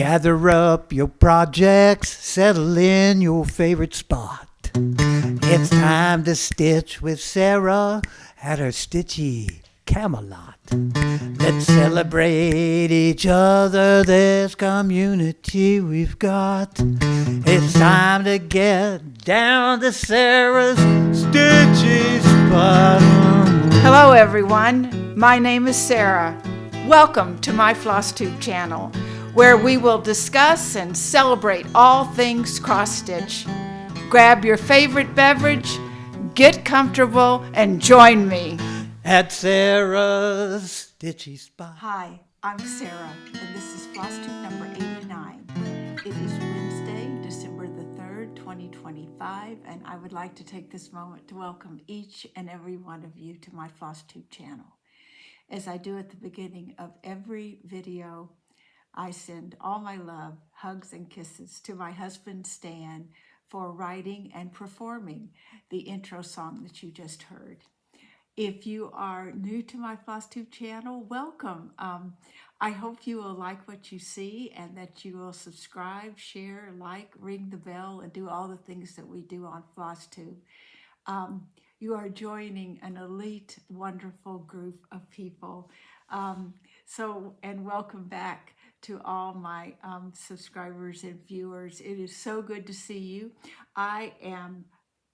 Gather up your projects, settle in your favorite spot. It's time to stitch with Sarah at her stitchy Camelot. Let's celebrate each other, this community we've got. It's time to get down to Sarah's stitchy spot. Hello everyone, my name is Sarah. Welcome to my FlossTube channel, where we will discuss and celebrate all things cross-stitch. Grab your favorite beverage, get comfortable, and join me at Sarah's stitchy spot. Hi, I'm Sarah, and this is FlossTube number 89. It is Wednesday, December the 3rd, 2025, and I would like to take this moment to welcome each and every one of you to my FlossTube channel. As I do at the beginning of every video, I send all my love, hugs, and kisses to my husband, Stan, for writing and performing the intro song that you just heard. If you are new to my FlossTube channel, welcome. I hope you will like what you see and that you will subscribe, share, like, ring the bell, and do all the things that we do on FlossTube. You are joining an elite, wonderful group of people. And welcome back to all my subscribers and viewers. It is so good to see you. I am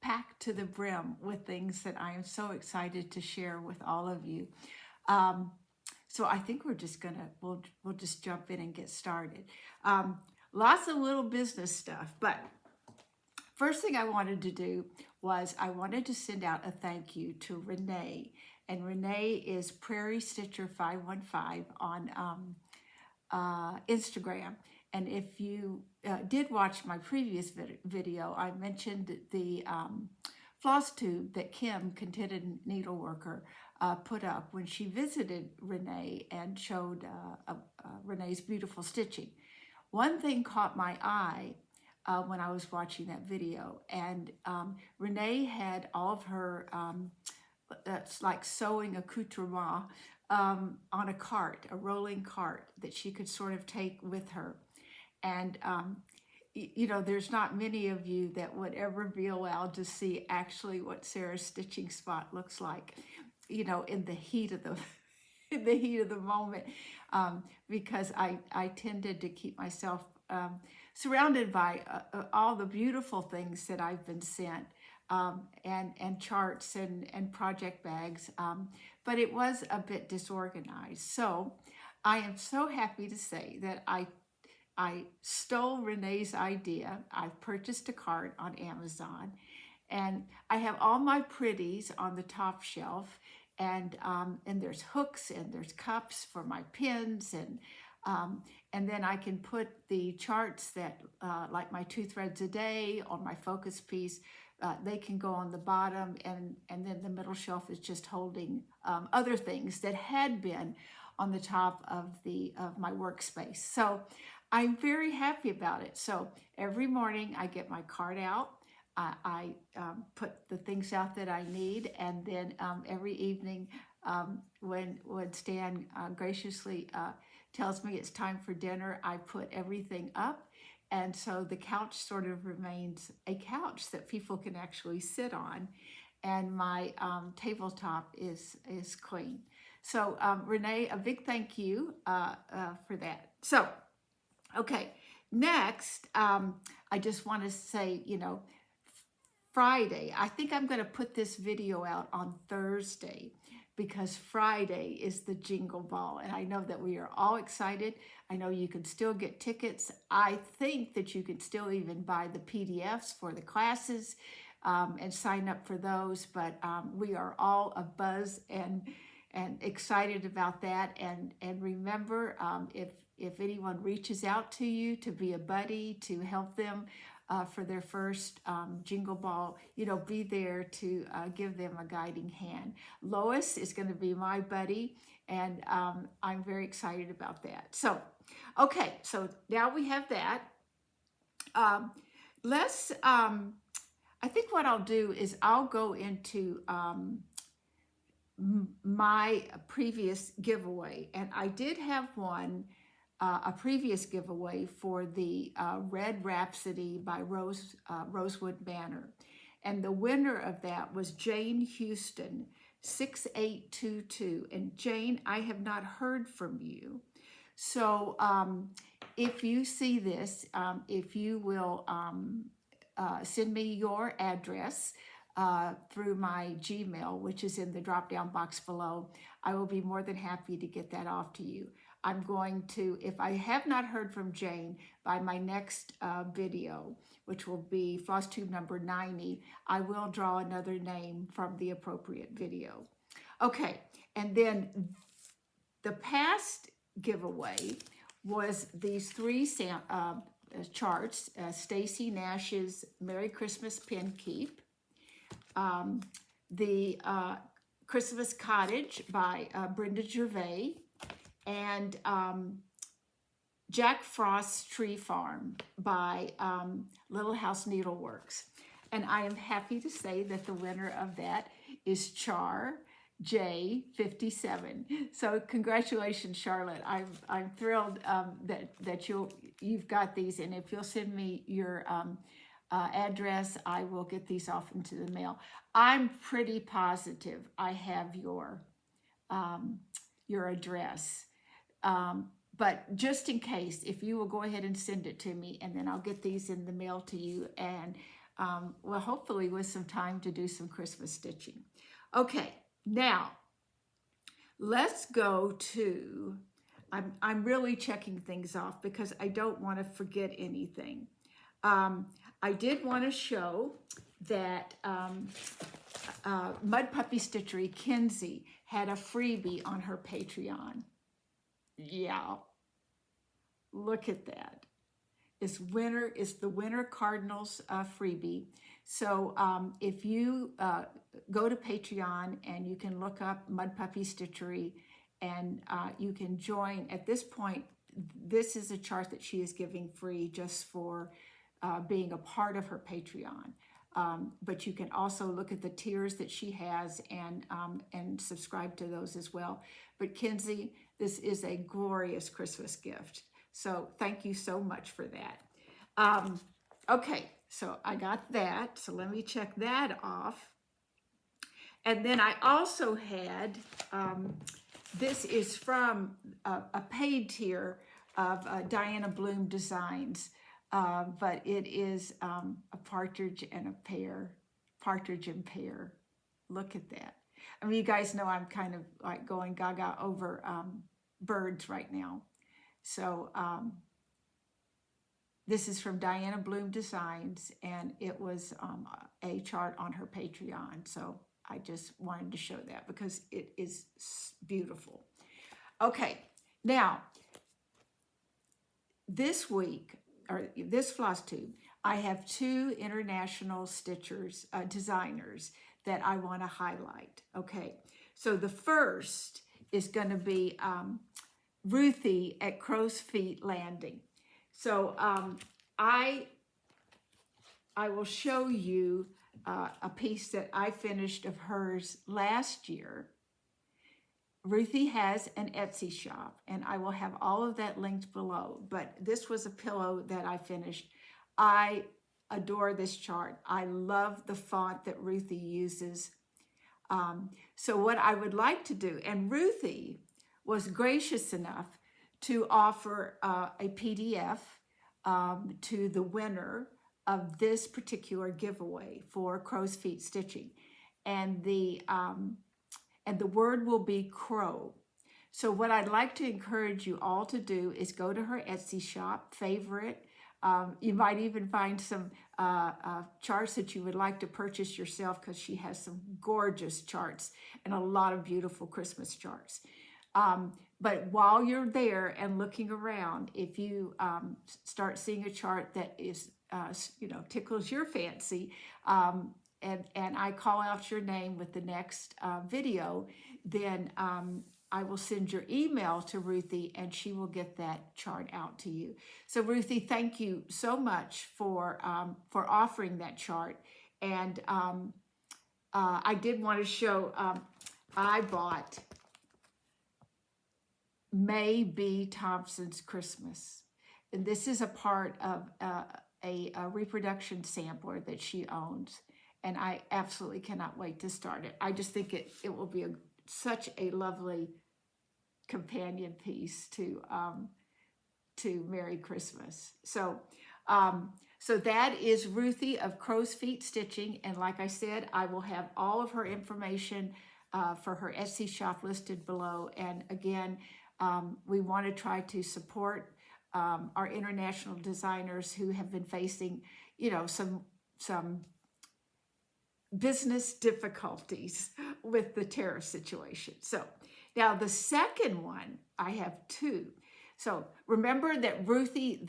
packed to the brim with things that I am so excited to share with all of you. So I think we're just we'll just jump in and get started. Lots of little business stuff, but first thing I wanted to do was I wanted to send out a thank you to Renee, and Renee is Prairie Stitcher 515 on Instagram. And if you did watch my previous video, I mentioned the FlossTube that Kim, Contented Needleworker, put up when she visited Renee and showed Renee's beautiful stitching. One thing caught my eye when I was watching that video, and Renee had all of her that's like sewing accoutrement on a cart, a rolling cart that she could sort of take with her. And you know, there's not many of you that would ever be allowed to see actually what Sarah's stitching spot looks like, you know, in the heat of the moment, because I tended to keep myself surrounded by all the beautiful things that I've been sent, and charts and project bags, but it was a bit disorganized. So I am so happy to say that I stole Renee's idea. I've purchased a cart on Amazon, and I have all my pretties on the top shelf, and there's hooks and there's cups for my pins, and then I can put the charts that like my 2 threads a day or my focus piece. They can go on the bottom, and then the middle shelf is just holding other things that had been on the top of my workspace. So I'm very happy about it. So every morning I get my cart out. I put the things out that I need, and then every evening when Stan graciously tells me it's time for dinner, I put everything up. And so the couch sort of remains a couch that people can actually sit on. And my tabletop is clean. So Renee, a big thank you for that. So, okay, next, I just want to say, you know, Friday, I think I'm going to put this video out on Thursday, because Friday is the Jingle Ball, and I know that we are all excited. I know you can still get tickets. I think that you can still even buy the PDFs for the classes and sign up for those, but we are all abuzz and excited about that. And remember, if anyone reaches out to you to be a buddy, to help them for their first Jingle Ball, you know, be there to give them a guiding hand. Lois is going to be my buddy, and I'm very excited about that. So, okay, so now we have that. I think what I'll do is I'll go into my previous giveaway, and I did have one a previous giveaway for the Red Rhapsody by Rosewood Manor. And the winner of that was Jane Houston, 6822. And Jane, I have not heard from you. So if you see this, if you will send me your address through my Gmail, which is in the drop-down box below, I will be more than happy to get that off to you. I'm going to, if I have not heard from Jane by my next video, which will be FlossTube number 90, I will draw another name from the appropriate video. Okay, and then the past giveaway was these three charts, Stacy Nash's Merry Christmas Pin Keep, the Christmas Cottage by Brenda Gervais, and Jack Frost's Tree Farm by Little House Needleworks. And I am happy to say that the winner of that is Char J57. So congratulations, Charlotte. I'm thrilled that you've got these, and if you'll send me your address, I will get these off into the mail. I'm pretty positive I have your address. But just in case, if you will go ahead and send it to me, and then I'll get these in the mail to you, and well, hopefully with some time to do some Christmas stitching. Okay, now let's go to, I'm really checking things off because I don't want to forget anything. I did want to show that Mud Puppy Stitchery Kenzie had a freebie on her Patreon. Yeah, look at that. It's the Winter Cardinals freebie. So if you go to Patreon and you can look up Mud Puppy Stitchery, and you can join. At this point, this is a chart that she is giving free just for being a part of her Patreon. But you can also look at the tiers that she has and subscribe to those as well. But Kenzie, this is a glorious Christmas gift. So thank you so much for that. Okay, so I got that. So let me check that off. And then I also had, this is from a paid tier of Diana Bloom Designs. But it is a partridge and a pear, partridge and pear. Look at that. I mean, you guys know I'm kind of like going gaga over birds right now. So this is from Diana Bloom Designs, and it was a chart on her Patreon. So I just wanted to show that because it is beautiful. Okay, now this week, or this FlossTube, I have two international stitchers, designers that I want to highlight. Okay, so the first is going to be Ruthie at Crow's Feet Landing. So I will show you a piece that I finished of hers last year. Ruthie has an Etsy shop, and I will have all of that linked below. But this was a pillow that I finished. I adore this chart. I love the font that Ruthie uses. So what I would like to do, and Ruthie was gracious enough to offer a PDF to the winner of this particular giveaway for Crow's Feet Stitching. And the word will be crow. So what I'd like to encourage you all to do is go to her Etsy shop, favorite. You might even find some charts that you would like to purchase yourself, because she has some gorgeous charts and a lot of beautiful Christmas charts. But while you're there and looking around, if you start seeing a chart that is, tickles your fancy, and I call out your name with the next video, then I will send your email to Ruthie, and she will get that chart out to you. So Ruthie, thank you so much for offering that chart. And I did want to show, I bought May B. Thompson's Christmas. And this is a part of a reproduction sampler that she owns. And I absolutely cannot wait to start it. I just think it will be such a lovely companion piece to Merry Christmas. So that is Ruthie of Crow's Feet Stitching. And like I said, I will have all of her information for her Etsy shop listed below. And again, we want to try to support our international designers who have been facing, some business difficulties with the tariff situation. So now the second one, I have two. So remember that Ruthie,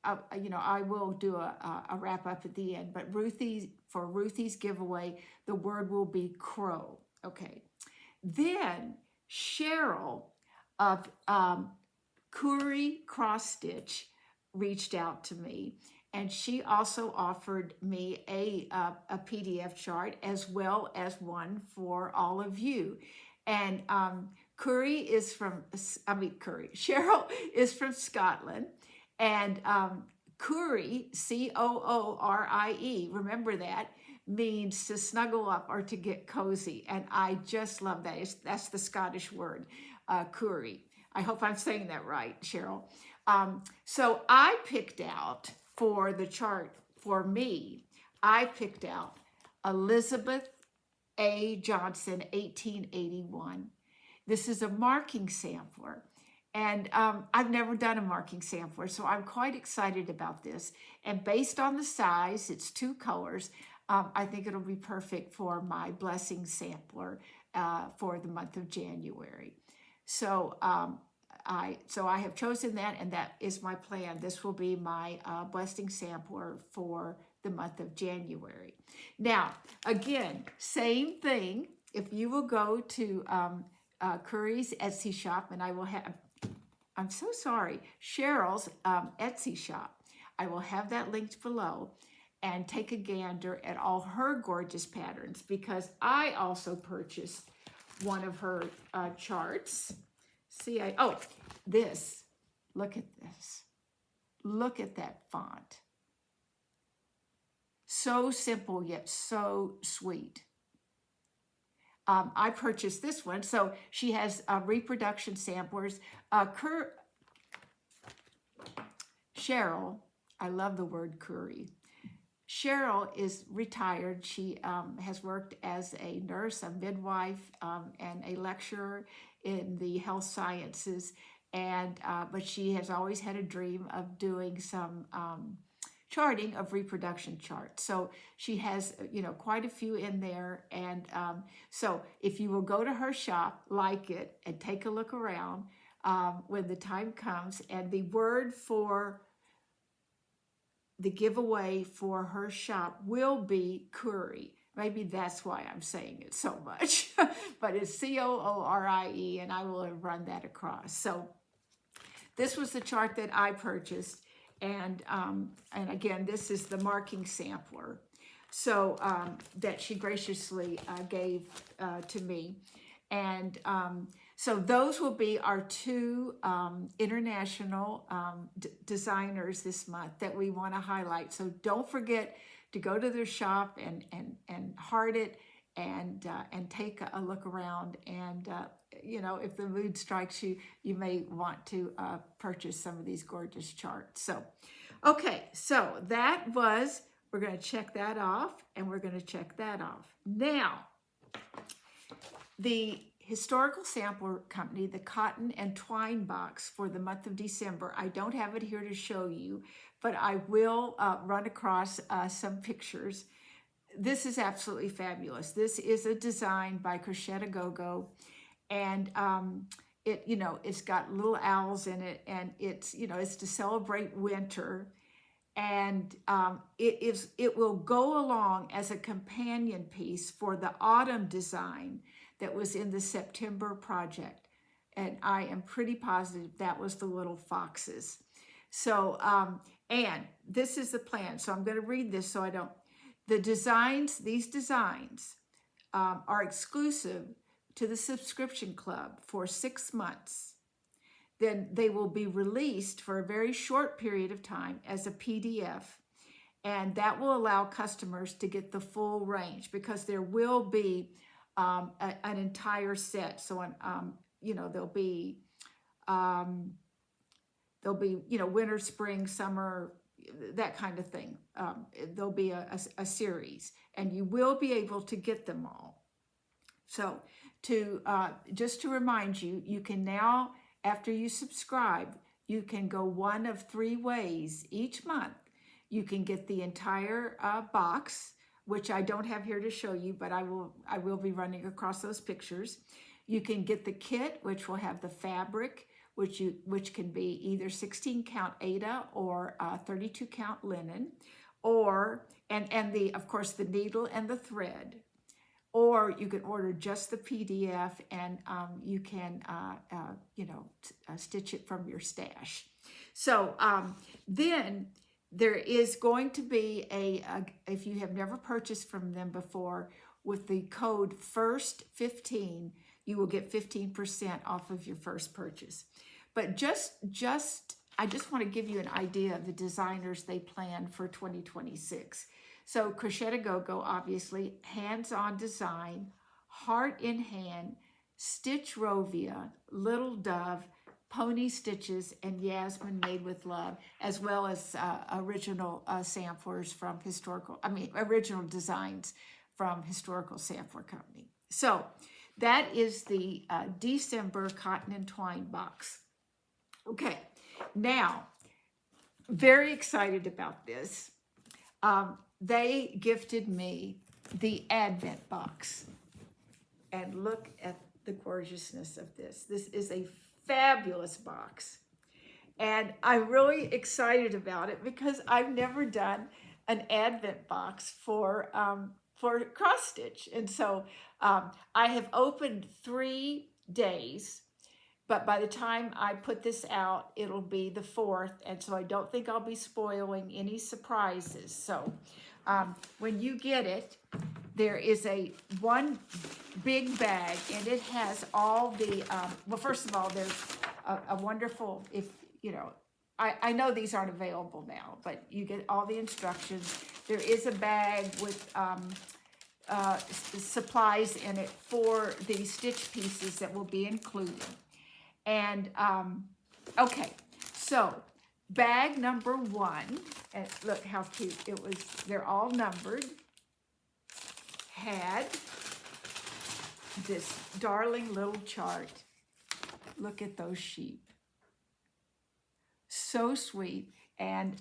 I will do a wrap up at the end, but for Ruthie's giveaway, the word will be crow. Okay. Then Cheryl of Curry Cross Stitch reached out to me, and she also offered me a PDF chart as well as one for all of you. And Cheryl is from Scotland, and Curry, Coorie, remember that, means to snuggle up or to get cozy. And I just love that. That's the Scottish word, Curry. I hope I'm saying that right, Cheryl. So I picked out for the chart for me, I picked out Elizabeth A. Johnson, 1881. This is a marking sampler. And I've never done a marking sampler, so I'm quite excited about this. And based on the size, it's 2 colors. I think it'll be perfect for my blessing sampler for the month of January. So I have chosen that, and that is my plan. This will be my blessing sampler for the month of January. Now, again, same thing. If you will go to Curry's Etsy shop, and I will have, I'm so sorry, Cheryl's Etsy shop. I will have that linked below, and take a gander at all her gorgeous patterns, because I also purchased one of her charts. This, look at this. Look at that font. So simple, yet so sweet. I purchased this one. So she has reproduction samplers. Cheryl, I love the word curry. Cheryl is retired. She has worked as a nurse, a midwife, and a lecturer in the health sciences. But she has always had a dream of doing some charting of reproduction charts. So she has, quite a few in there. And so if you will go to her shop, like it, and take a look around when the time comes, and the word for the giveaway for her shop will be curry. Maybe that's why I'm saying it so much, but it's Coorie, and I will run that across. So this was the chart that I purchased, and again, this is the marking sampler, so that she graciously gave to me, and so those will be our 2 international designers this month that we want to highlight. So don't forget to go to their shop and heart it, and take a look around. And if the mood strikes you, you may want to purchase some of these gorgeous charts. So, okay, so we're going to check that off, and we're going to check that off. Now, the Historical Sampler Company, the Cotton and Twine box for the month of December. I don't have it here to show you, but I will run across some pictures. This is absolutely fabulous. This is a design by Crochet A Go-Go, and it's got little owls in it, and it's to celebrate winter, and it will go along as a companion piece for the autumn design that was in the September project. And I am pretty positive that was the little foxes. So, and this is the plan. So I'm going to read this so I don't. These designs are exclusive to the subscription club for 6 months, then they will be released for a very short period of time as a PDF. And that will allow customers to get the full range, because there will be an entire set. So, there'll be, winter, spring, summer, that kind of thing. There'll be a series, and you will be able to get them all. So just to remind you, you can now, after you subscribe, you can go one of 3 ways each month. You can get the entire box, which I don't have here to show you, but I will be running across those pictures. You can get the kit, which will have the fabric, which can be either 16 count Aida or 32 count linen, or and of course the needle and the thread. Or you can order just the PDF, and you can stitch it from your stash. So then there is going to be if you have never purchased from them before, with the code FIRST15, you will get 15% off of your first purchase. But I just want to give you an idea of the designers they plan for 2026. So Crochet A Go-Go, obviously, hands-on design, heart in hand, Stitch Rovia, Little Dove, Pony Stitches, and Yasmin Made with Love, as well as original samplers from original designs from Historical Sampler Company. So that is the December Cotton and Twine box. Okay, now, very excited about this. They gifted me the Advent box. And look at the gorgeousness of this. This is a fabulous box. And I'm really excited about it because I've never done an Advent box for cross stitch. And so I have opened 3 days, but by the time I put this out, it'll be the 4th. And so I don't think I'll be spoiling any surprises. So when you get it, there is one big bag, and it has all the, well, first of all, there's a wonderful, I know these aren't available now, but you get all the instructions. There is a bag with supplies in it for the stitch pieces that will be included. And, okay, so bag number 1, and look how cute it was. They're all numbered. Had this darling little chart. Look at those sheep. So sweet. And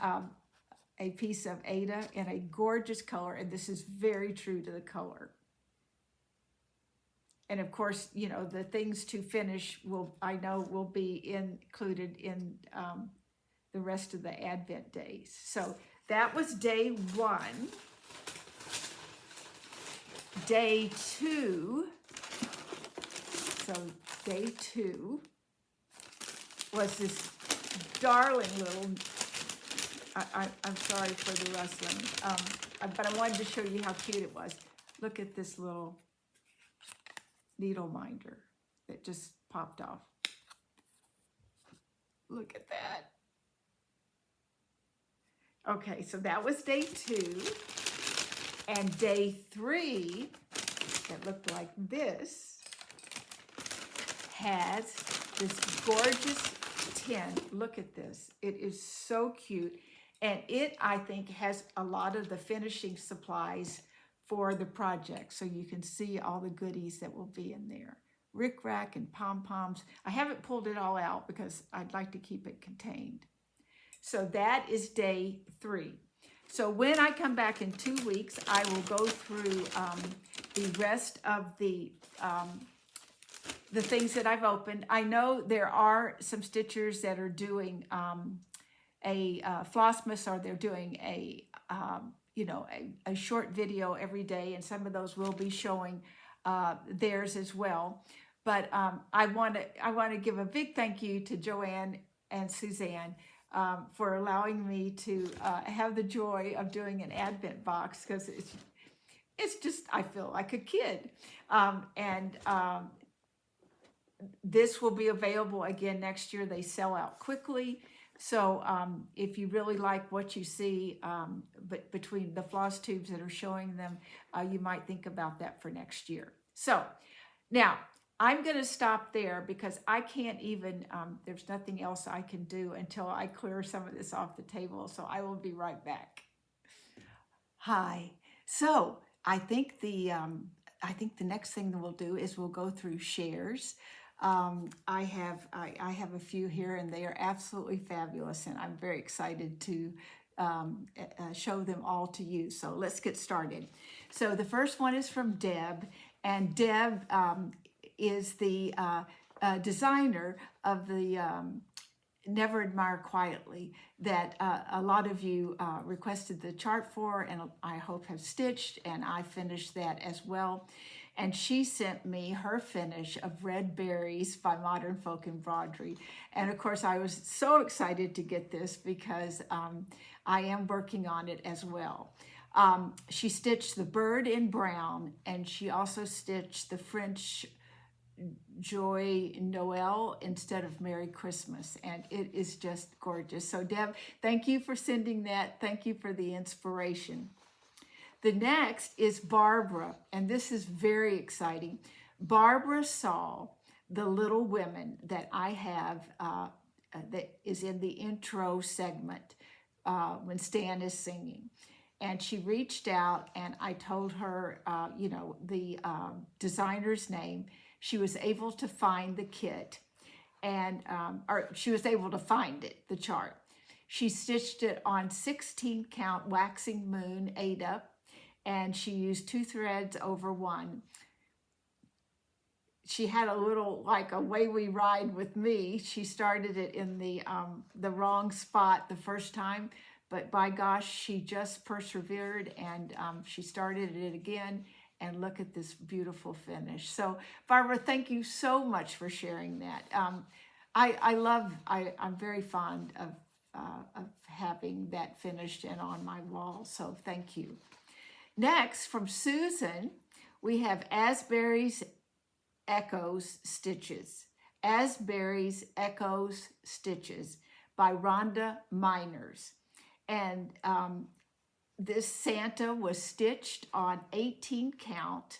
a piece of Aida in a gorgeous color. And this is very true to the color. And of course, the things to finish will be included in the rest of the Advent days. So that was day 1. Day 2, so day 2 was this darling little, I'm sorry for the rustling, but I wanted to show you how cute it was. Look at this little needle minder that just popped off. Look at that. Okay, so that was day 2. And day 3, that looked like this, has this gorgeous tin. Look at this. It is so cute. And it, I think, has a lot of the finishing supplies for the project. So you can see all the goodies that will be in there. Rickrack and pom-poms. I haven't pulled it all out because I'd like to keep it contained. So that is day 3. So when I come back in 2 weeks, I will go through the rest of the things that I've opened. I know there are some stitchers that are doing a Flossmas, or they're doing a short video every day, and some of those will be showing theirs as well. But I want to give a big thank you to Joanne and Suzanne for allowing me to have the joy of doing an Advent box, because it's just, I feel like a kid. this will be available again next year. They sell out quickly. So if you really like what you see, but between the FlossTubes that are showing them, you might think about that for next year. So now I'm going to stop there because I can't even, there's nothing else I can do until I clear some of this off the table. So I will be right back. Hi. So I think the next thing that we'll do is we'll go through shares. I have a few here, and they are absolutely fabulous, and I'm very excited to show them all to you. So let's get started. So the first one is from Deb, and Deb is the designer of the Never Admire Quietly that a lot of you requested the chart for, and I hope have stitched, and I finished that as well. And she sent me her finish of Red Berries by Modern Folk Embroidery. And of course, I was so excited to get this because I am working on it as well. She stitched the bird in brown, and she also stitched the French Joy Noel instead of Merry Christmas, and it is just gorgeous. So Deb, thank you for sending that. Thank you for the inspiration. The next is Barbara, and this is very exciting. Barbara saw the Little Women that I have that is in the intro segment when Stan is singing. And she reached out, and I told her, the designer's name. She was able to find the kit, and or she was able to find it, the chart. She stitched it on 16 count waxing moon Ada, and she used 2 threads over 1. She had a little, like a way we ride with me. She started it in the wrong spot the first time, but by gosh, she just persevered, and she started it again. And look at this beautiful finish. So Barbara, thank you so much for sharing that. I'm very fond of having that finished and on my wall. So thank you. Next, from Susan, we have Asbury's Echoes Stitches. Asbury's Echoes Stitches by Rhonda Miners. And this Santa was stitched on 18 count,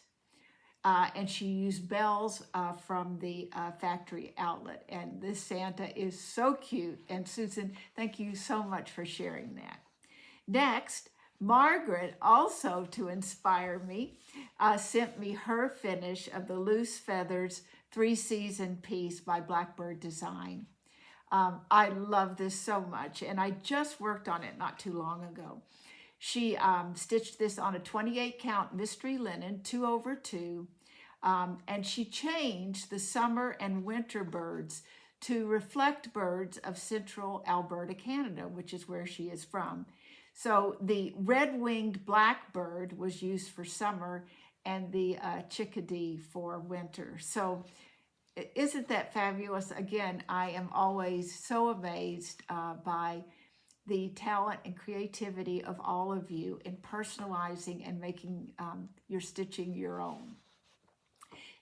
and she used bells from the factory outlet. And this Santa is so cute. And Susan, thank you so much for sharing that. Next, Margaret, also to inspire me, sent me her finish of the Loose Feathers 3-season piece by Blackbird Design. I love this so much, and I just worked on it not too long ago. She stitched this on a 28 count mystery linen 2/2, and she changed the summer and winter birds to reflect birds of central Alberta, Canada, which is where she is from. So the red-winged blackbird was used for summer, and the chickadee for winter. So isn't that fabulous? Again, I am always so amazed by the talent and creativity of all of you in personalizing and making your stitching your own.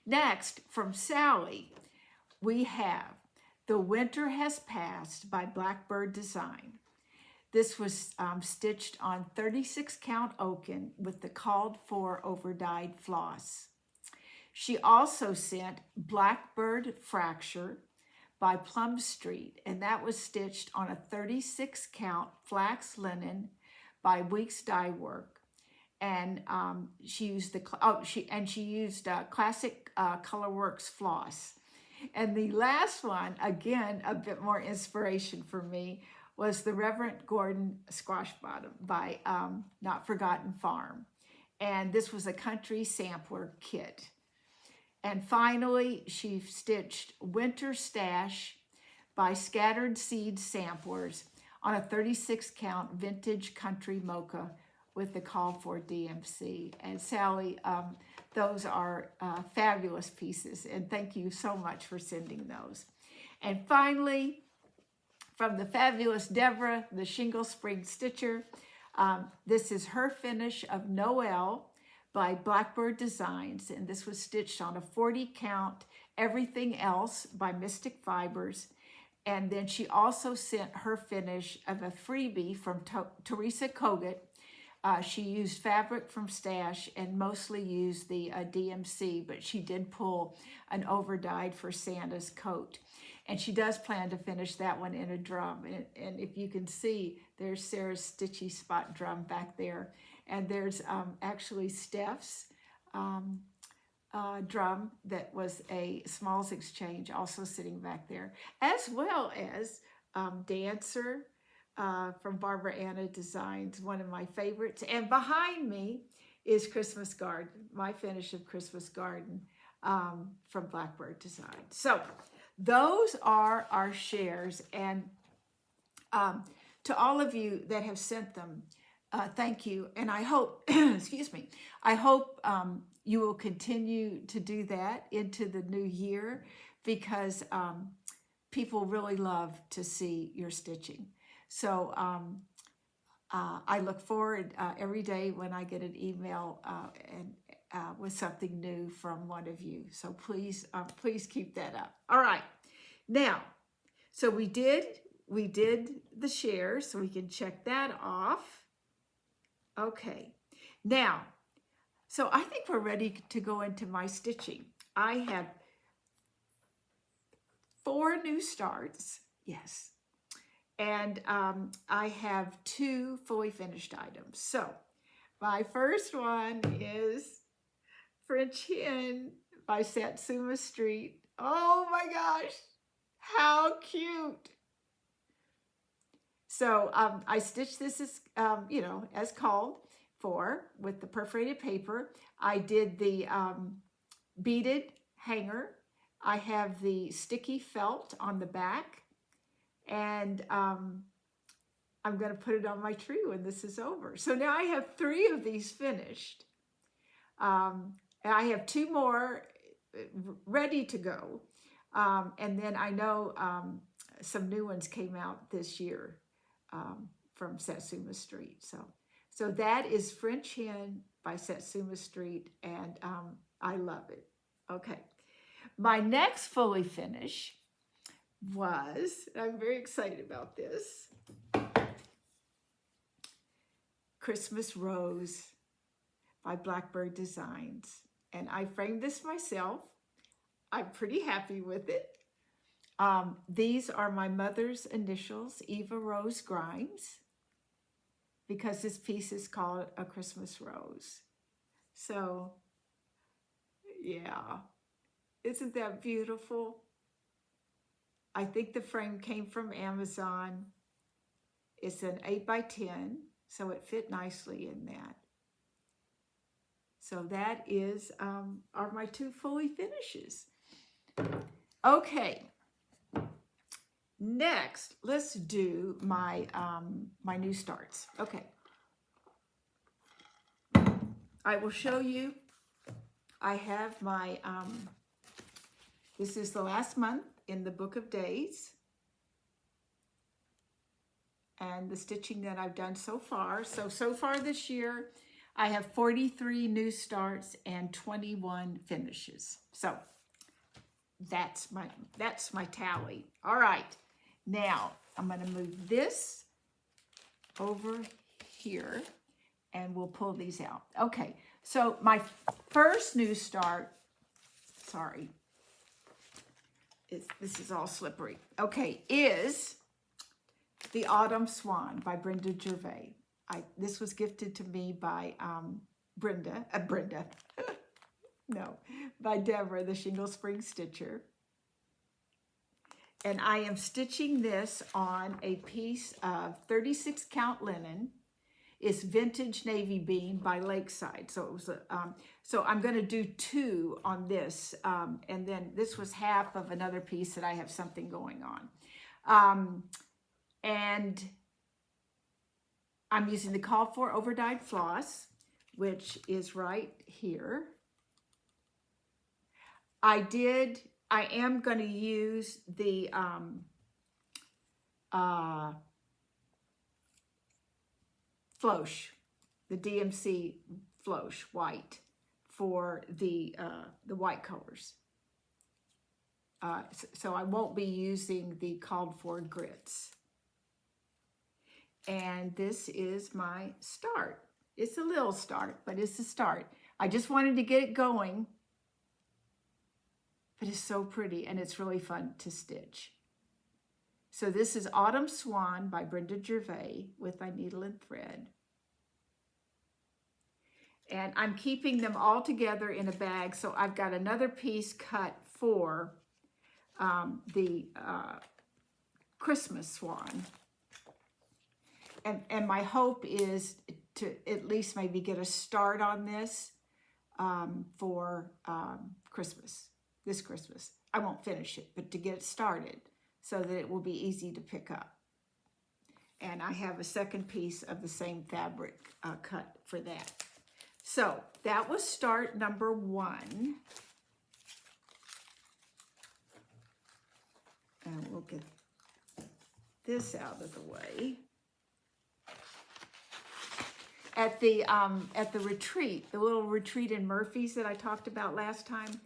Next, from Sally, we have The Winter Has Passed by Blackbird Design. This was stitched on 36 count oaken with the called for overdyed floss. She also sent Blackbird Fracture by Plum Street, and that was stitched on a 36 count flax linen by Weeks Dye Work. And she used she used classic Colorworks floss. And the last one, again, a bit more inspiration for me, was the Reverend Gordon Squash Bottom by Not Forgotten Farm. And this was a country sampler kit. And finally, she stitched Winter Stash by Scattered Seed Samplers on a 36 count vintage country mocha with the call for DMC. And Sally, those are fabulous pieces, and thank you so much for sending those. And finally, from the fabulous Deborah, the Shingle Spring Stitcher, this is her finish of Noel by Blackbird Designs, and this was stitched on a 40 count Everything Else by Mystic Fibers. And then she also sent her finish of a freebie from Teresa Kogut. She used fabric from Stash and mostly used the DMC, but she did pull an overdyed for Santa's coat. And she does plan to finish that one in a drum. And if you can see, there's Sarah's Stitchy Spot drum back there. And there's actually Steph's drum that was a Smalls Exchange also sitting back there, as well as Dancer from Barbara Anna Designs, one of my favorites. And behind me is Christmas Garden, my finish of Christmas Garden from Blackbird Design. So those are our shares. And to all of you that have sent them, thank you. And I hope, excuse me, I hope you will continue to do that into the new year, because people really love to see your stitching. So I look forward every day when I get an email and with something new from one of you. So please, please keep that up. All right. Now, so we did the share, so we can check that off. Okay. Now, so I think we're ready to go into my stitching. I have 4 new starts. Yes. And I have 2 fully finished items. So my first one is French Hen by Satsuma Street. Oh my gosh, how cute. So I stitched this as, you know, as called for with the perforated paper. I did the beaded hanger. I have the sticky felt on the back. And I'm going to put it on my tree when this is over. So now I have 3 of these finished. And I have 2 more ready to go. And then I know some new ones came out this year from Satsuma Street. So that is French Hen by Satsuma Street, and I love it. Okay. My next fully finish was, I'm very excited about this, Christmas Rose by Blackbird Designs. And I framed this myself. I'm pretty happy with it. These are my mother's initials, Eva Rose Grimes, because this piece is called A Christmas Rose. So, yeah, isn't that beautiful? I think the frame came from Amazon. It's an 8x10, so it fit nicely in that. So that is are my 2 fully finishes. Okay. Next, let's do my my new starts. Okay. I will show you. I have my this is the last month in the Book of Days, and the stitching that I've done so far. So far this year, I have 43 new starts and 21 finishes. So that's my tally. All right, now I'm going to move this over here, and we'll pull these out. Okay, so my first new start, sorry, this is all slippery. Okay, is The Autumn Swan by Brenda Gervais. This was gifted to me by by Deborah, the Shingle Spring Stitcher. And I am stitching this on a piece of 36 count linen. It's Vintage Navy Bean by Lakeside. So it was so I'm going to do 2 on this, and then this was half of another piece that I have something going on. And I'm using the called for overdyed floss, which is right here. I am going to use the Flosh, the DMC Flosh white for the white colors. so I won't be using the called for grits. And this is my start. It's a little start, but it's a start. I just wanted to get it going. But it's so pretty and it's really fun to stitch. So this is Autumn Swan by Brenda Gervais with my needle and thread. And I'm keeping them all together in a bag. So I've got another piece cut for the Christmas swan. And my hope is to at least maybe get a start on this for Christmas, this Christmas. I won't finish it, but to get it started so that it will be easy to pick up. And I have a second piece of the same fabric cut for that. So that was start number 1. And we'll get this out of the way. At the retreat, the little retreat in Murphy's that I talked about last time,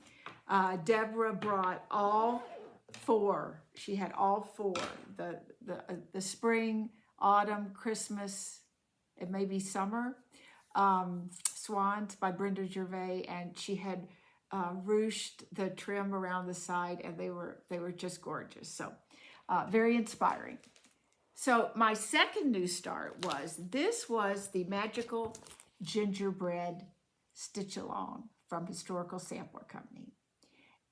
Deborah brought all 4. She had all 4: the spring, autumn, Christmas, and maybe summer swans by Brenda Gervais, and she had ruched the trim around the side, and they were just gorgeous. So very inspiring. So my second new start was the Magical Gingerbread Stitch Along from Historical Sampler Company.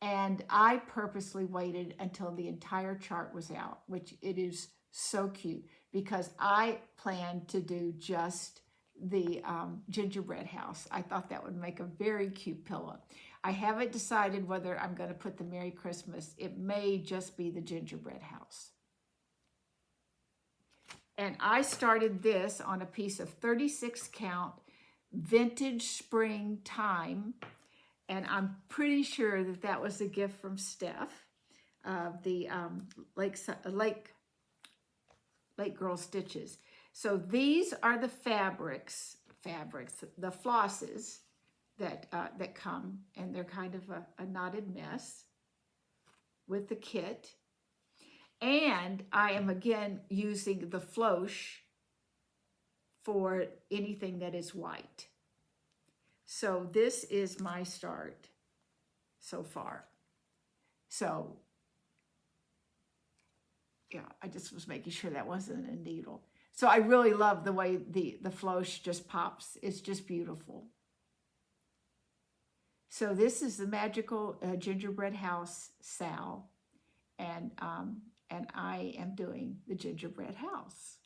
And I purposely waited until the entire chart was out, which it is so cute, because I planned to do just the gingerbread house. I thought that would make a very cute pillow. I haven't decided whether I'm going to put the Merry Christmas. It may just be the gingerbread house. And I started this on a piece of 36 count vintage springtime. And I'm pretty sure that that was a gift from Steph, the Lake Girl Stitches. So these are the fabrics, the flosses that come, and they're kind of a knotted mess with the kit. And I am again using the floche for anything that is white. So this is my start so far. So yeah, I just was making sure that wasn't a needle. So I really love the way the floche just pops. It's just beautiful. So this is the Magical Gingerbread House Sal, and I am doing the gingerbread house.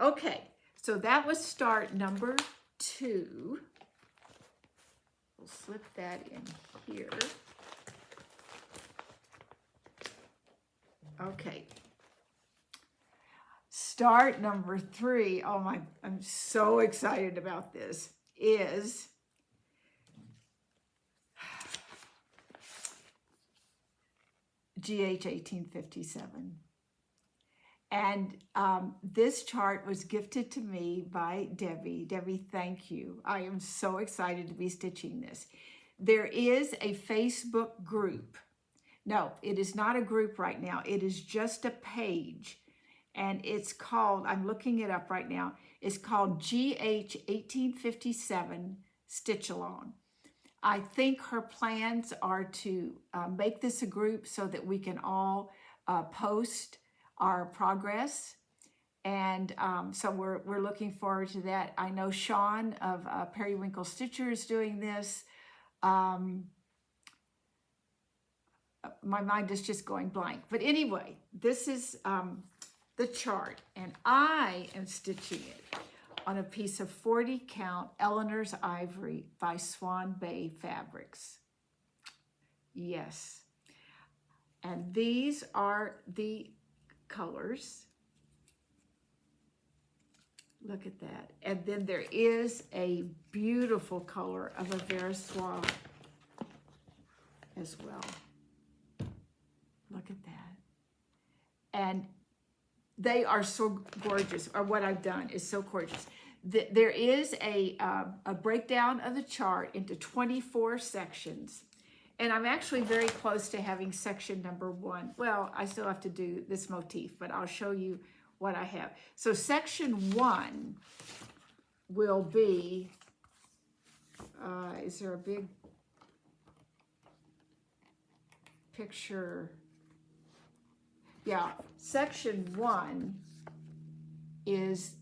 Okay, so that was start number 2. We'll slip that in here. Okay. Start number 3, oh my, I'm so excited about this, is GH 1857. And this chart was gifted to me by Debbie. Debbie, thank you. I am so excited to be stitching this. There is a Facebook group. No, it is not a group right now. It is just a page. And it's called, I'm looking it up right now, it's called GH 1857 Stitch Along. I think her plans are to make this a group so that we can all post our progress. And so we're looking forward to that. I know Sean of Periwinkle Stitcher is doing this. My mind is just going blank. But anyway, this is the chart, and I am stitching it on a piece of 40 count Eleanor's Ivory by Swan Bay Fabrics. Yes. And these are the colors. Look at that. And then there is a beautiful color of a Vera Soie as well. Look at that. And they are so gorgeous, or what I've done is so gorgeous. There is a breakdown of the chart into 24 sections, And I'm actually very close to having section number 1. Well, I still have to do this motif, but I'll show you what I have. So section 1 will be, is there a big picture? Yeah, section 1 is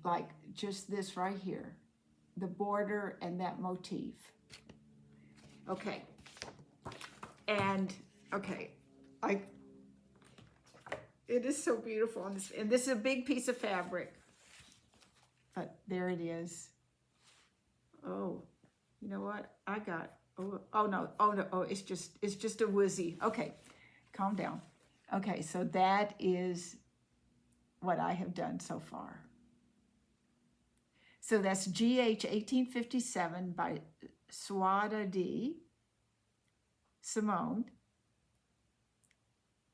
like just this right here, the border and that motif. Okay, and okay, it is so beautiful on this, and this is a big piece of fabric, but there it is. Oh, you know what? Oh, it's just a woozy. Okay, calm down. Okay, so that is what I have done so far. So that's GH 1857 by Suada D. Simone.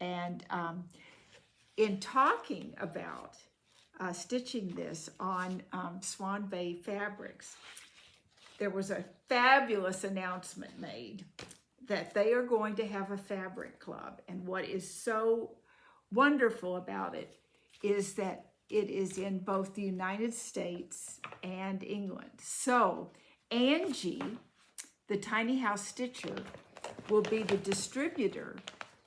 And in talking about stitching this on Swan Bay Fabrics, there was a fabulous announcement made that they are going to have a fabric club. And what is so wonderful about it is that it is in both the United States and England. So Angi, the Tiny House Stitcher, will be the distributor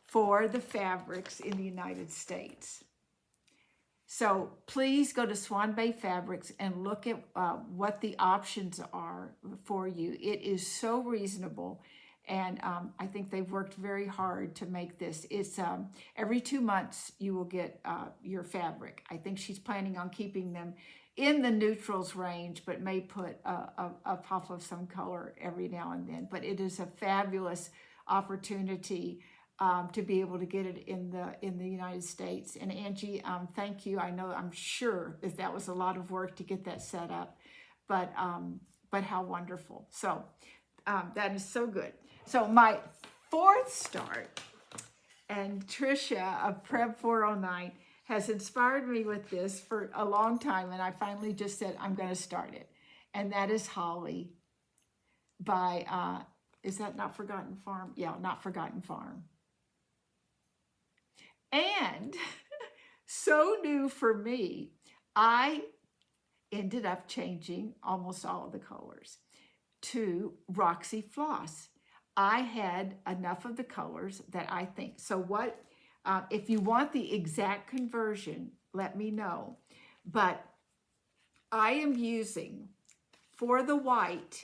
for the fabrics in the United States. So please go to Swan Bay Fabrics and look at what the options are for you. It is so reasonable, and I think they've worked very hard to make this. It's every 2 months you will get your fabric. I think she's planning on keeping them in the neutrals range, but may put a pop of some color every now and then. But it is a fabulous opportunity to be able to get it in the United States. And Angie, thank you. I'm sure that was a lot of work to get that set up, but how wonderful. So that is so good. So my fourth start, and Tricia of Prep 409 has inspired me with this for a long time, and I finally just said I'm going to start it. And that is Holly by, is that Not Forgotten Farm? Yeah, Not Forgotten Farm. And so new for me, I ended up changing almost all of the colors to Roxy Floss. I had enough of the colors that I think. So what, if you want the exact conversion, let me know. But I am using, for the white,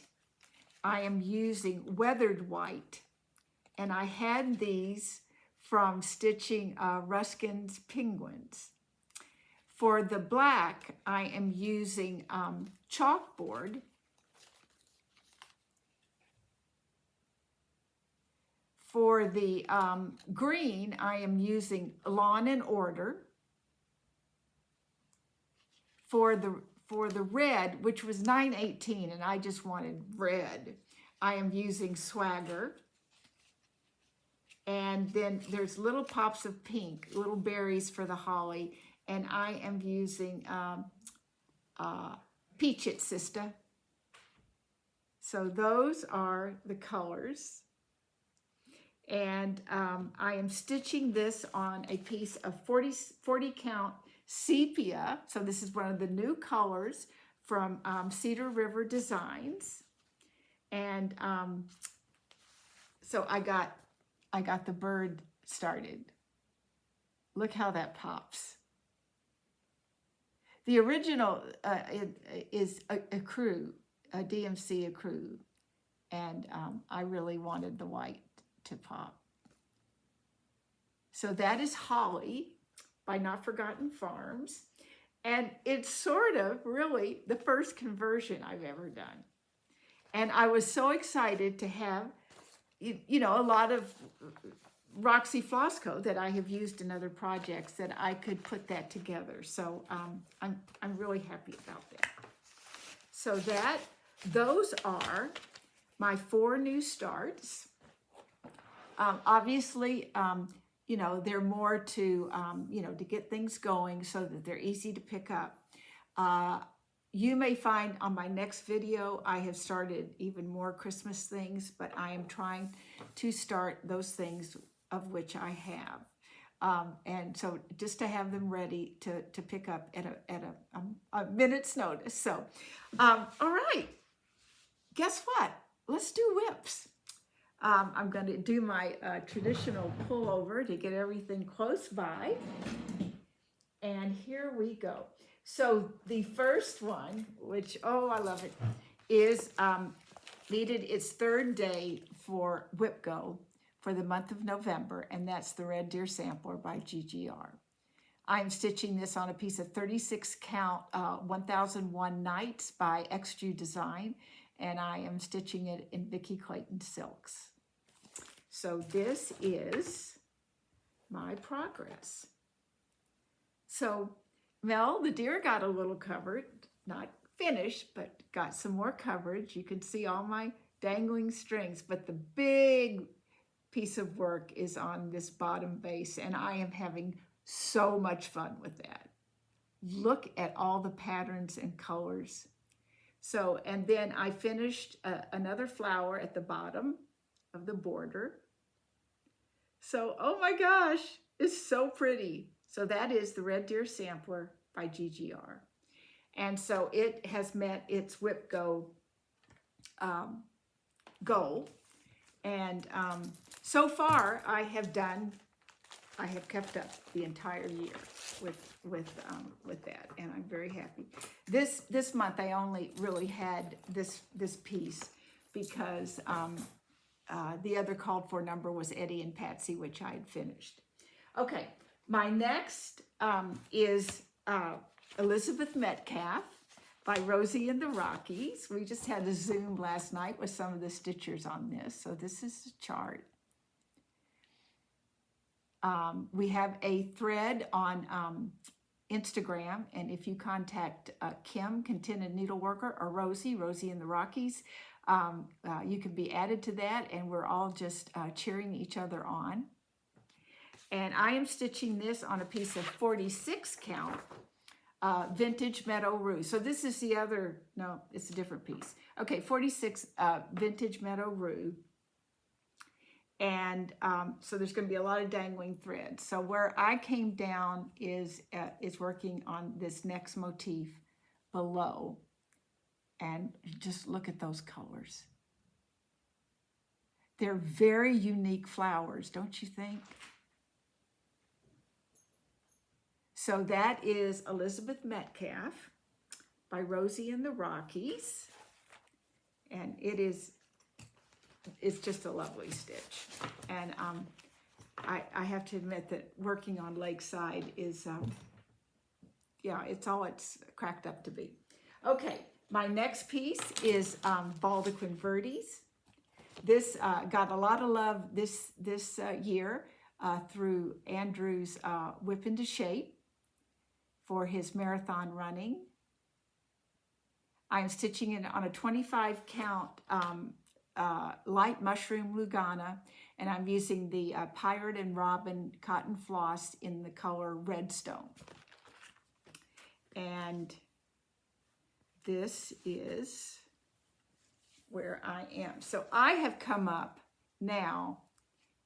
I am using weathered white. And I had these from stitching Ruskin's Penguins. For the black, I am using chalkboard. For the green, I am using Lawn and Order. For the red, which was 918, and I just wanted red, I am using Swagger. And then there's little pops of pink, little berries for the holly, and I am using Peach It Sister. So those are the colors. And I am stitching this on a piece of 40 count sepia. So this is one of the new colors from Cedar River Designs. And so I got the bird started. Look how that pops. The original is a crew, a DMC crew, and I really wanted the white to pop. So that is Holly by Not Forgotten Farms, and it's sort of really the first conversion I've ever done. And I was so excited to have, you know, a lot of Roxy Floss code that I have used in other projects that I could put that together. So I'm really happy about that. So those are my 4 new starts. Obviously, you know, they're more to, you know, to get things going so that they're easy to pick up. you may find on my next video, I have started even more Christmas things, but I am trying to start those things of which I have. And so just to have them ready to pick up at a minute's notice. So, all right, guess what? Let's do whips. I'm going to do my traditional pullover to get everything close by. And here we go. So the first one, which, oh, I love it, is needed its third day for Whip Go for the month of November, and that's the Red Deer Sampler by GGR. I'm stitching this on a piece of 36 count 1001 Nights by XG Design, and I am stitching it in Vicki Clayton silks. So this is my progress. So Mel, the deer, got a little covered, not finished, but got some more coverage. You can see all my dangling strings, but the big piece of work is on this bottom base, and I am having so much fun with that. Look at all the patterns and colors. So, and then I finished another flower at the bottom of the border. So, oh my gosh, it's so pretty. So that is the Red Deer Sampler by GGR. And so it has met its Whip Go goal. And so far I have kept up the entire year with that, and I'm very happy. This month I only really had this piece because the other called for number was Eddie and Patsy, which I had finished. Okay, my next is Elizabeth Metcalf by Rosie and the Rockies. We just had a Zoom last night with some of the stitchers on this. So this is the chart. We have a thread on Instagram, and if you contact Kim, Contented Needleworker, or Rosie and the Rockies, you can be added to that, and we're all just cheering each other on. And I am stitching this on a piece of 46 count Vintage Meadow Rue. So this is the other, no, it's a different piece. Okay, 46 Vintage Meadow Rue. And so there's going to be a lot of dangling threads. So where I came down is working on this next motif below. And just look at those colors. They're very unique flowers, don't you think? So that is Elizabeth Metcalf by Rosie and the Rockies. And it's just a lovely stitch. And I have to admit that working on Lakeside is, yeah, it's all it's cracked up to be. Okay, my next piece is Baldequin Verdes. This got a lot of love this year through Andrew's Whip into Shape for his marathon running. I'm stitching it on a 25 count light mushroom Lugana, and I'm using the Pirate and Robin cotton floss in the color Redstone. And this is where I am. So I have come up now,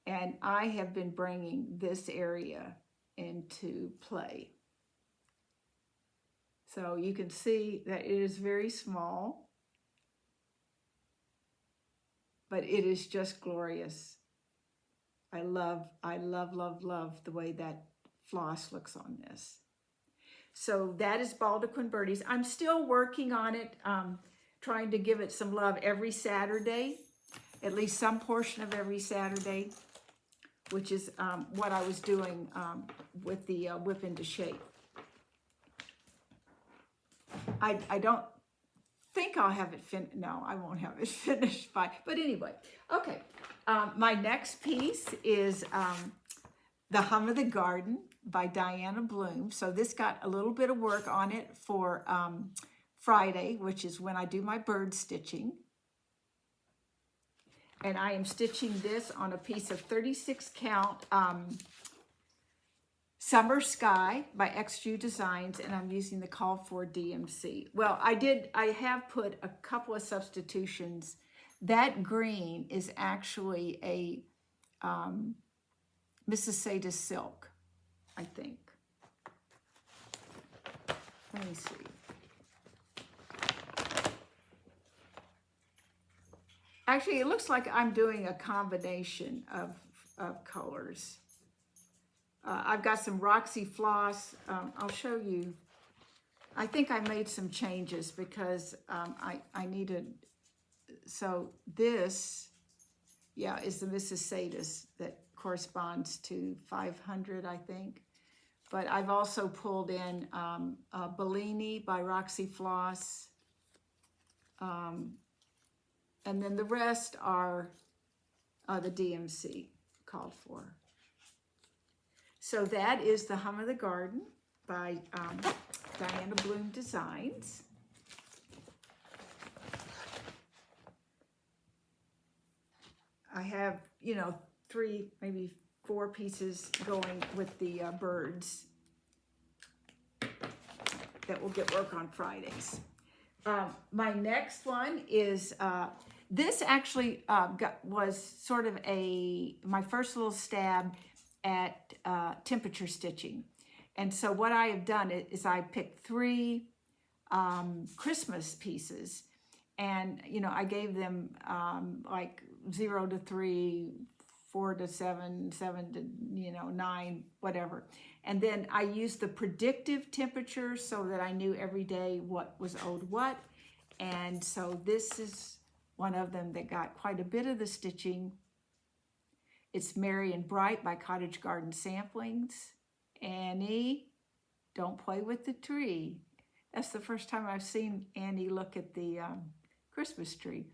and I have been bringing this area into play. So you can see that it is very small, but it is just glorious. I love the way that floss looks on this. So that is Baldequin Verdes. I'm still working on it, trying to give it some love every Saturday, at least some portion of every Saturday, which is what I was doing with the Whip into Shape. I don't think I'll have it finished. No, I won't have it finished by, but anyway. Okay, my next piece is The Hum of the Garden by Diana Bloom. So this got a little bit of work on it for Friday, which is when I do my bird stitching. And I am stitching this on a piece of 36 count Summer Sky by XU Designs, and I'm using the called for DMC. Well, I have put a couple of substitutions. That green is actually a Mississauga silk, I think. Let me see. Actually, it looks like I'm doing a combination of colors. I've got some Roxy floss. I'll show you. I think I made some changes because I needed, so this, yeah, is the Mississauga that corresponds to 500, I think. But I've also pulled in Bellini by Roxy Floss. And then the rest are the DMC called for. So that is The Hum of the Garden by Diana Bloom Designs. I have, 3, maybe 4 pieces going with the birds that will get work on Fridays. My next one is, this actually was sort of my first little stab at temperature stitching. And so what I have done is I picked 3 Christmas pieces, and I gave them like 0 to 3, 4 to 7, 7 to 9, whatever. And then I used the predictive temperature so that I knew every day what was owed what. And so this is one of them that got quite a bit of the stitching. It's Merry and Bright by Cottage Garden Samplings. Annie, don't play with the tree. That's the first time I've seen Annie look at the Christmas tree.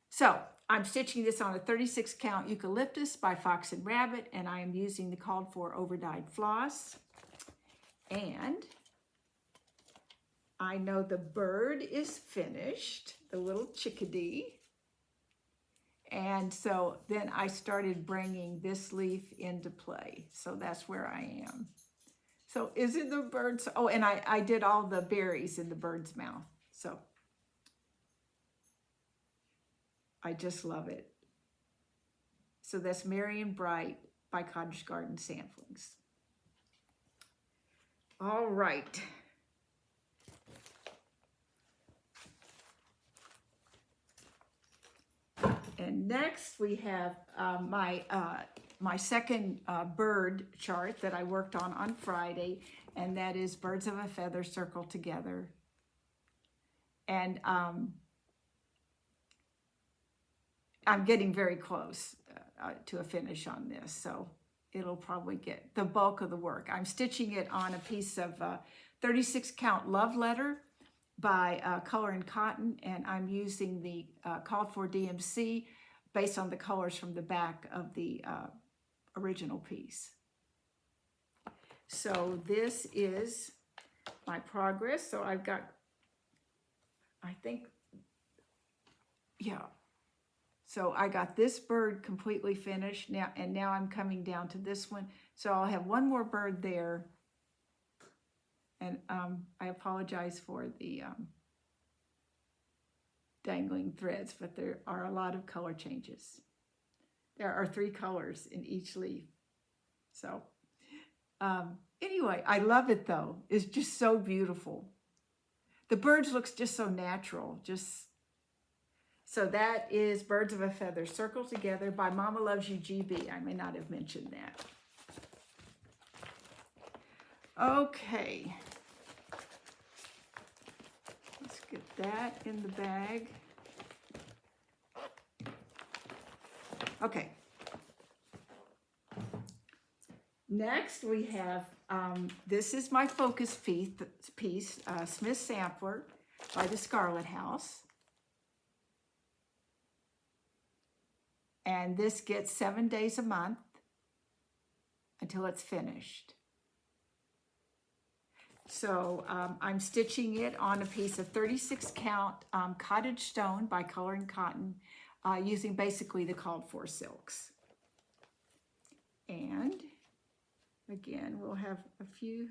So I'm stitching this on a 36 count eucalyptus by Fox and Rabbit, and I am using the called for overdyed floss. And I know the bird is finished, the little chickadee. And so then I started bringing this leaf into play. So that's where I am. So isn't the bird, oh, and I did all the berries in the bird's mouth. So I just love it. So that's Merry and Bright by Cottage Garden Samplings. All right. And next we have my second bird chart that I worked on Friday, and that is Birds of a Feather Circle Together. And I'm getting very close to a finish on this, so it'll probably get the bulk of the work. I'm stitching it on a piece of 36 count Love Letter by Color and Cotton, and I'm using the called for DMC based on the colors from the back of the original piece. So this is my progress. So I've got, I think, yeah. So I got this bird completely finished now, and now I'm coming down to this one. So I'll have one more bird there. And I apologize for the dangling threads, but there are a lot of color changes. There are 3 colors in each leaf. So anyway, I love it though. It's just so beautiful. The birds looks just so natural. So that is Birds of a Feather Circle Together by Mama Loves You GB. I may not have mentioned that. Okay. Let's get that in the bag. Okay. Next we have, this is my focus piece, Smith Sampler by the Scarlet House. And this gets 7 days a month until it's finished. So I'm stitching it on a piece of 36 count Cottage Stone by Color and Cotton, using basically the called for silks. And Again, we'll have a few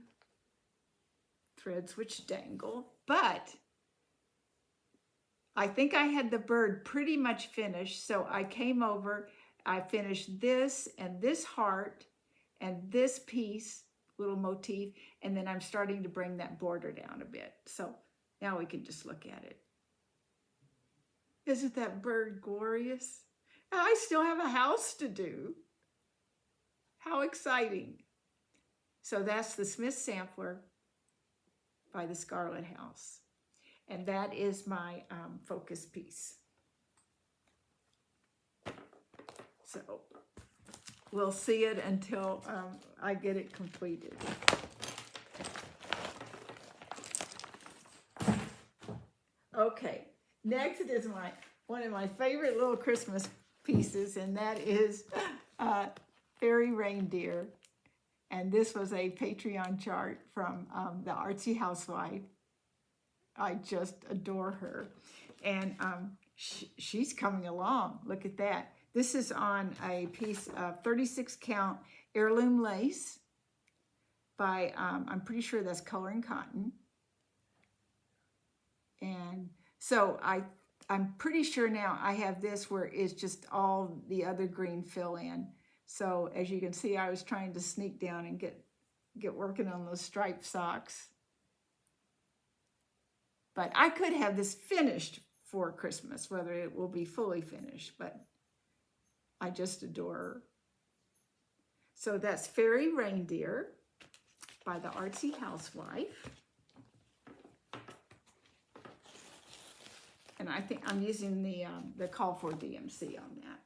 threads which dangle, but I think I had the bird pretty much finished, so I came over, I finished this and this heart and this piece, little motif, and then I'm starting to bring that border down a bit. So now we can just look at it. Isn't that bird glorious? I still have a house to do. How exciting. So that's the Smith Sampler by the Scarlet House. And that is my focus piece. So we'll see it until I get it completed. Okay, next is one of my favorite little Christmas pieces, and that is Fairy Reindeer. And this was a Patreon chart from the Artsy Housewife. I just adore her. And she's coming along. Look at that. This is on a piece of 36 count heirloom lace by, I'm pretty sure that's Coloring Cotton. And so I'm pretty sure now I have this where it's just all the other green fill in. So as you can see, I was trying to sneak down and get working on those striped socks. But I could have this finished for Christmas, whether it will be fully finished, but I just adore her. So that's Fairy Reindeer by the Artsy Housewife. And I think I'm using the Call for DMC on that.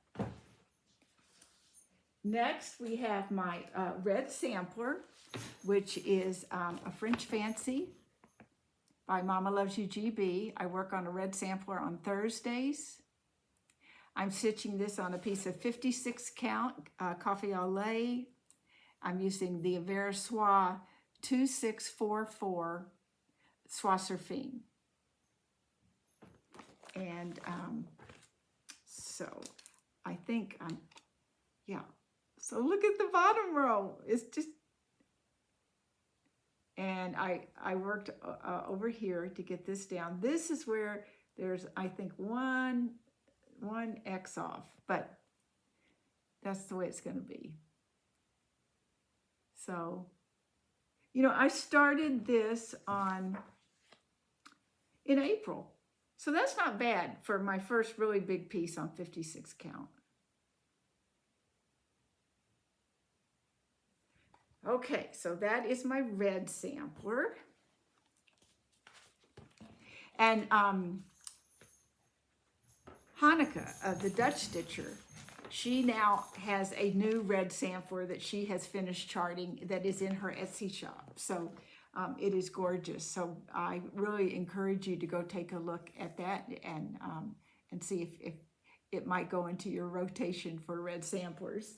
Next, we have my red sampler, which is a French Fancy by Mama Loves You GB. I work on a red sampler on Thursdays. I'm stitching this on a piece of 56 count coffee au lait. I'm using the Verissois 2644 Soie Surfing. And so I think yeah. So look at the bottom row. It's just, and I worked over here to get this down. This is where there's, I think, one X off, but that's the way it's going to be. So, you know, I started this in April. So that's not bad for my first really big piece on 56 count. Okay, so that is my red sampler. And Hanneke, the Dutch stitcher, she now has a new red sampler that she has finished charting that is in her Etsy shop. So it is gorgeous. So I really encourage you to go take a look at that and see if it might go into your rotation for red samplers.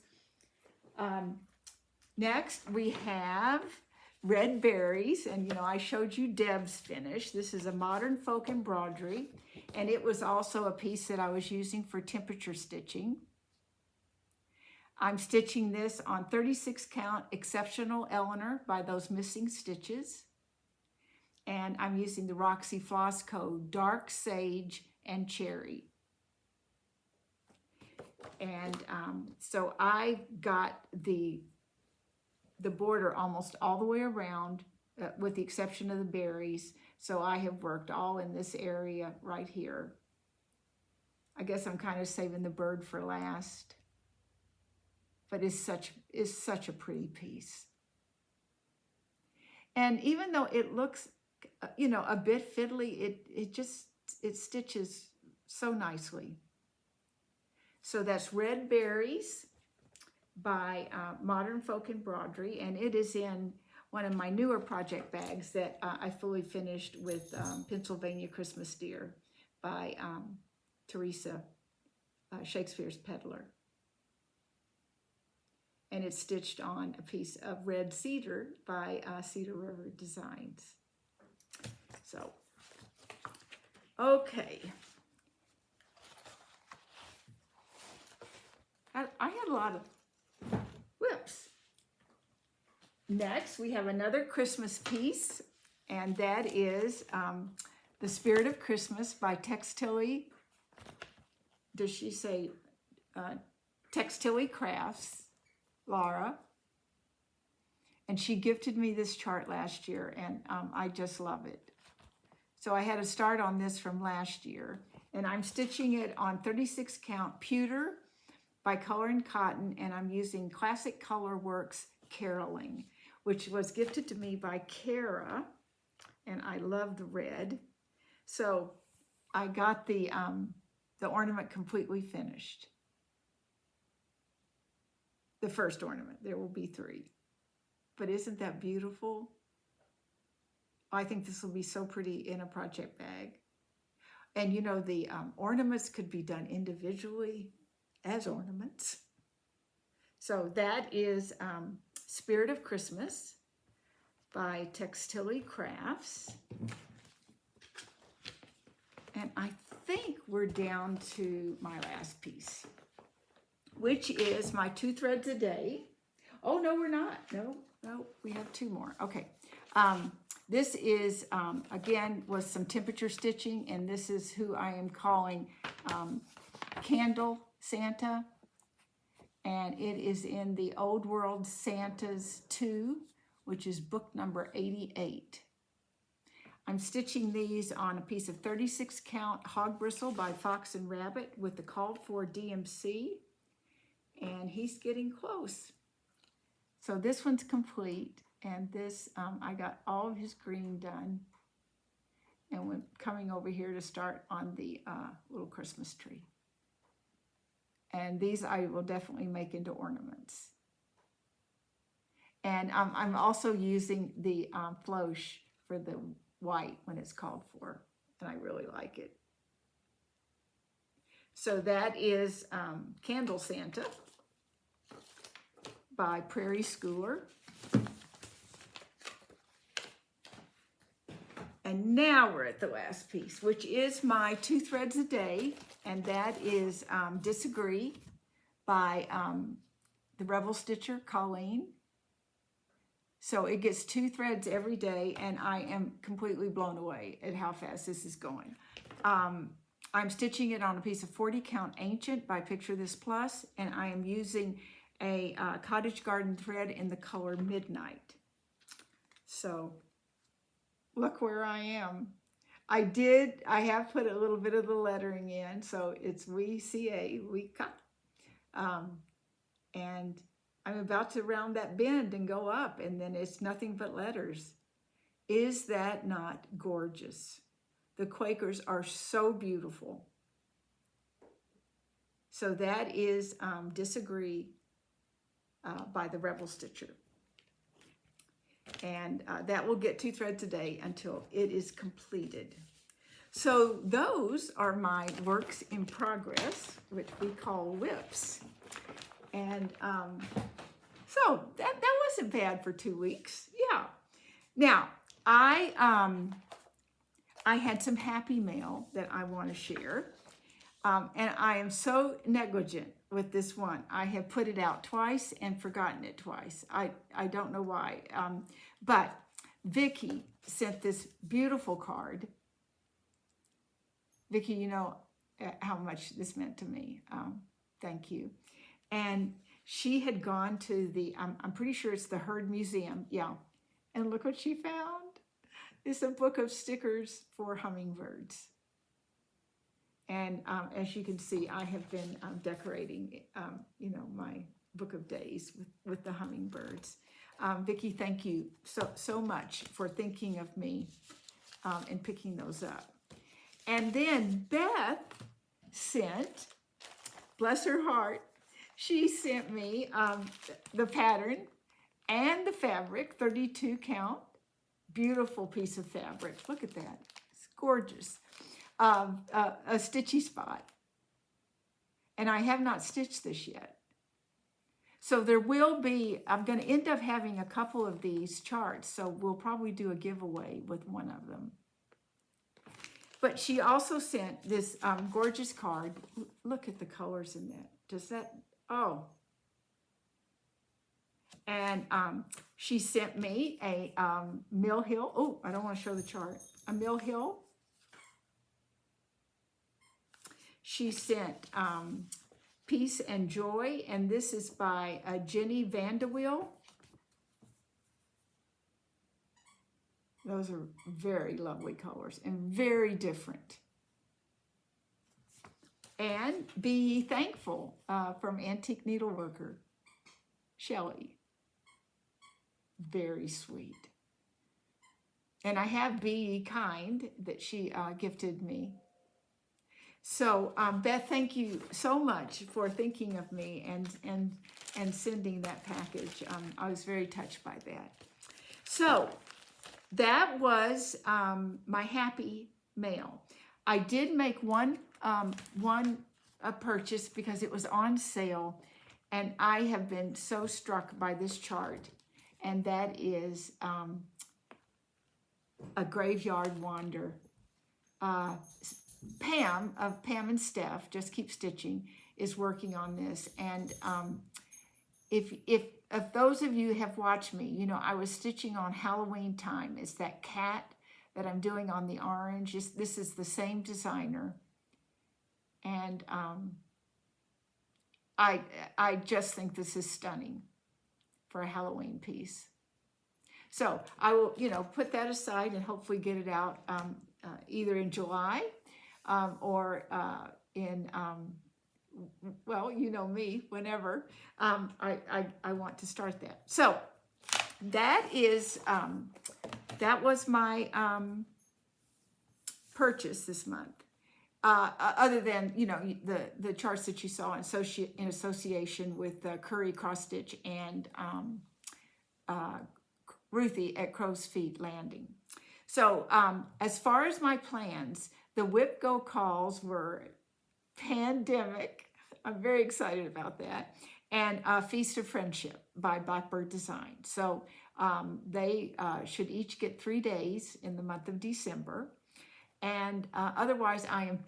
Next, we have Red Berries, and you know, I showed you Deb's finish. This is a modern folk embroidery, and it was also a piece that I was using for temperature stitching. I'm stitching this on 36 count Exceptional Eleanor by Those Missing Stitches, and I'm using the Roxy Floss Code Dark Sage and Cherry. And so I got the border almost all the way around with the exception of the berries. So I have worked all in this area right here. I guess I'm kind of saving the bird for last, but it's such a pretty piece. And even though it looks, you know, a bit fiddly, it stitches so nicely. So that's Red Berries by Modern Folk Embroidery, and it is in one of my newer project bags that I fully finished with Pennsylvania Christmas Deer by Teresa Shakespeare's Peddler. And it's stitched on a piece of Red Cedar by Cedar River Designs. So, okay. I had a lot of, whoops. Next, we have another Christmas piece, and that is The Spirit of Christmas by Textilly. Does she say Textilly Crafts, Laura? And she gifted me this chart last year, and I just love it. So I had a start on this from last year, and I'm stitching it on 36 count pewter by Color and Cotton, and I'm using Classic Color Works Caroling, which was gifted to me by Kara, and I love the red. So I got the ornament completely finished. The first ornament, there will be 3. But isn't that beautiful? I think this will be so pretty in a project bag. And you know, the ornaments could be done individually as ornaments. So that is Spirit of Christmas by Textilly Crafts. And I think we're down to my last piece, which is my 2 threads a day. Oh, no, we're not. No, we have 2 more. Okay. This is, again, was some temperature stitching, and this is who I am calling Candle Santa. And it is in the Old World Santas 2, which is book number 88. I'm stitching these on a piece of 36 count hog bristle by Fox and Rabbit with the called for DMC, and he's getting close. So this one's complete, and this, I got all of his green done, and we're coming over here to start on the little Christmas tree. And these I will definitely make into ornaments. And I'm also using the floche for the white when it's called for, and I really like it. So that is Candle Santa by Prairie Schooler. And now we're at the last piece, which is my 2 threads a day, and that is Disagree by the Rebel Stitcher, Colleen. So it gets 2 threads every day, and I am completely blown away at how fast this is going. I'm stitching it on a piece of 40 count Ancient by Picture This Plus, and I am using a Cottage Garden thread in the color Midnight. So look where I am. I have put a little bit of the lettering in, so it's We CA, Weka. And I'm about to round that bend and go up, and then it's nothing but letters. Is that not gorgeous? The Quakers are so beautiful. So that is Disagree by the Rebel Stitcher. And that will get 2 threads a day until it is completed. So those are my works in progress, which we call whips. And so that wasn't bad for 2 weeks. Yeah. Now, I had some happy mail that I want to share. And I am so negligent with this one. I have put it out twice and forgotten it twice. I don't know why. But Vicki sent this beautiful card. Vicki, you know how much this meant to me. Thank you. And she had gone to the, I'm pretty sure it's the Heard Museum. Yeah. And look what she found. It's a book of stickers for hummingbirds. And as you can see, I have been decorating, you know, my book of days with the hummingbirds. Vicki, thank you so much for thinking of me and picking those up. And then Beth sent, bless her heart, she sent me the pattern and the fabric, 32 count, beautiful piece of fabric. Look at that, it's gorgeous. A stitchy spot. And I have not stitched this yet. So there will be, I'm going to end up having a couple of these charts, so we'll probably do a giveaway with one of them. But she also sent this gorgeous card. Look at the colors in that. Does that, oh. And she sent me a Mill Hill. Oh, I don't want to show the chart. A Mill Hill. She sent Peace and Joy, and this is by Jenny Vanderweel. Those are very lovely colors and very different. And Be Ye Thankful from Antique Needleworker, Shelley. Very sweet. And I have Be Ye Kind that she gifted me. So Beth, thank you so much for thinking of me and sending that package. I was very touched by that. So that was my happy mail. I did make one purchase because it was on sale, and I have been so struck by this chart, and that is a Graveyard Wander. Pam of Pam and Steph, Just Keep Stitching, is working on this. And if those of you have watched me, you know I was stitching on Halloween time. It's that cat that I'm doing on the orange. This is the same designer. And I just think this is stunning for a Halloween piece. So I will, put that aside and hopefully get it out either in July or in, well, you know me, whenever I want to start that. So that is, that was my purchase this month. Other than, the charts that you saw in association with Curry Cross Stitch and Ruthie at Crow's Feet Landing. So as far as my plans, the Whip Go calls were Pandemic. I'm very excited about that. And Feast of Friendship by Blackbird Design. So they should each get 3 days in the month of December. And otherwise, I'm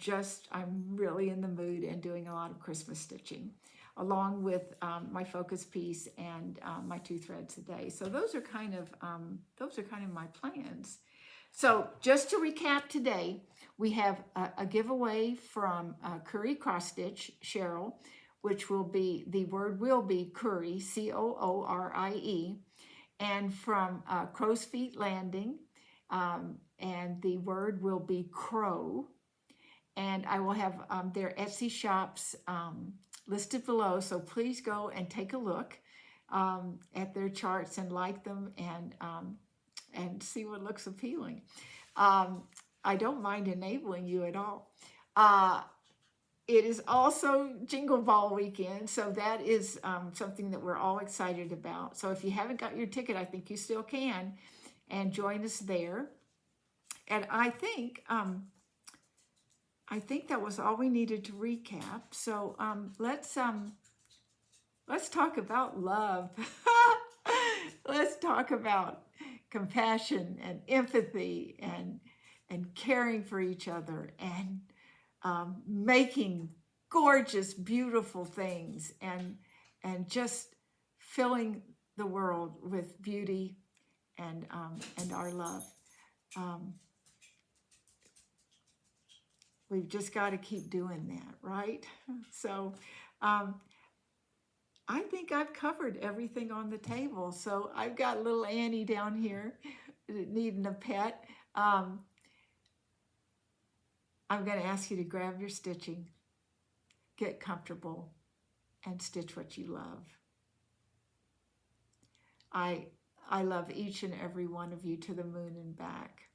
really in the mood and doing a lot of Christmas stitching, along with my focus piece and my 2 threads a day. So those are kind of my plans. So just to recap today, we have a giveaway from Curry Cross Stitch, Cheryl, which will be, the word will be Curry, Coorie, and from Crow's Feet Landing, and the word will be crow. And I will have their Etsy shops listed below, so please go and take a look at their charts and like them and see what looks appealing. I don't mind enabling you at all. It is also Jingle Ball weekend, so that is something that we're all excited about. So if you haven't got your ticket, I think you still can, and join us there. And I think that was all we needed to recap. So let's talk about love. Let's talk about compassion and empathy and caring for each other and making gorgeous, beautiful things and just filling the world with beauty and our love. We've just got to keep doing that, right? So I think I've covered everything on the table. So I've got little Annie down here needing a pet. I'm going to ask you to grab your stitching, get comfortable, and stitch what you love. I love each and every one of you to the moon and back.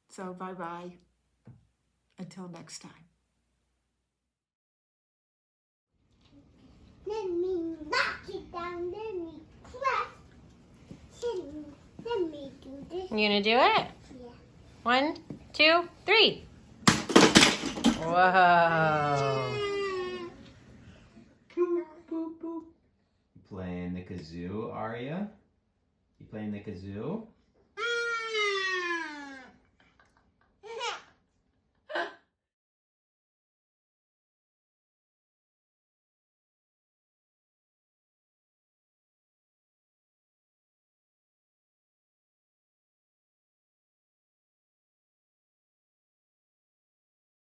So bye-bye. Until next time. Let me knock it down. Let me press. Let me do this. You gonna do it? Yeah. 1, 2, 3. Whoa. Boop, boop, boop. You playing the kazoo, Aria? You playing the kazoo?